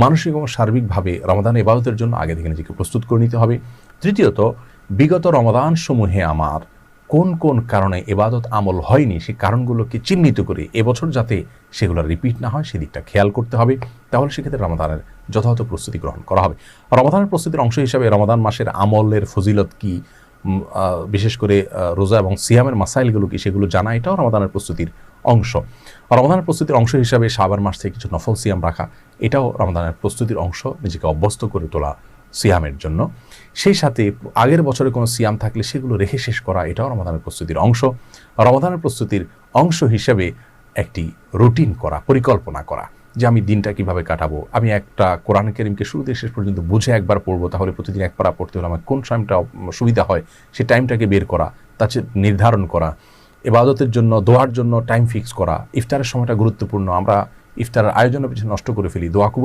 মানসিক এবং সার্বিকভাবে রমাদান ইবাদতের জন্য আগে থেকে নিজেকে প্রস্তুত করে নিতে হবে। তৃতীয়ত, বিগত রমাদান সমূহে আমার কোন কোন কারণে ইবাদত আমল হয়নি সেই কারণগুলোকে চিহ্নিত করে এবছর যাতে সেগুলো রিপিট না হয় সেদিকটা খেয়াল করতে হবে। তাহলে সেক্ষেত্রে রমাদানের যথাযথ প্রস্তুতি গ্রহণ করা হবে। রমাদানের প্রস্তুতির অংশ হিসাবে রমাদান মাসের আমলের ফজিলত কি, বিশেষ করে রোজা এবং সিয়ামের মাসাইলগুলো কি, সেগুলো জানা এটাও রমাদানের প্রস্তুতির অংশ। রমাদানের প্রস্তুতির অংশ হিসাবে শাবান মাস থেকে কিছু নফল সিয়াম রাখা, এটাও রমাদানের প্রস্তুতির অংশ, নিজেকে অভ্যস্ত করে তোলা সিয়ামের জন্য। সেই সাথে আগের বছরে কোনো সিয়াম থাকলে সেগুলো রেখে শেষ করা, এটাও রমাদানের প্রস্তুতির অংশ। রমাদানের প্রস্তুতির অংশ হিসেবে একটি রুটিন করা, পরিকল্পনা করা, যে আমি দিনটা কিভাবে কাটাবো। আমি একটা কোরআন কারীমকে শুরু থেকে শেষ পর্যন্ত বুঝে একবার পড়বো, তাহলে প্রতিদিন এক পারা পড়তে হলে আমার কোন টাইমটা সুবিধা হয় সেই টাইমটাকে বের করা, তা নির্ধারণ করা। ইবাদতের জন্য, দোয়ার জন্য টাইম ফিক্স করা। ইফতারের সময়টা গুরুত্বপূর্ণ, আমরা ইফতারের আয়োজনের পিছনে নষ্ট করে ফেলি, দোয়া কবুলের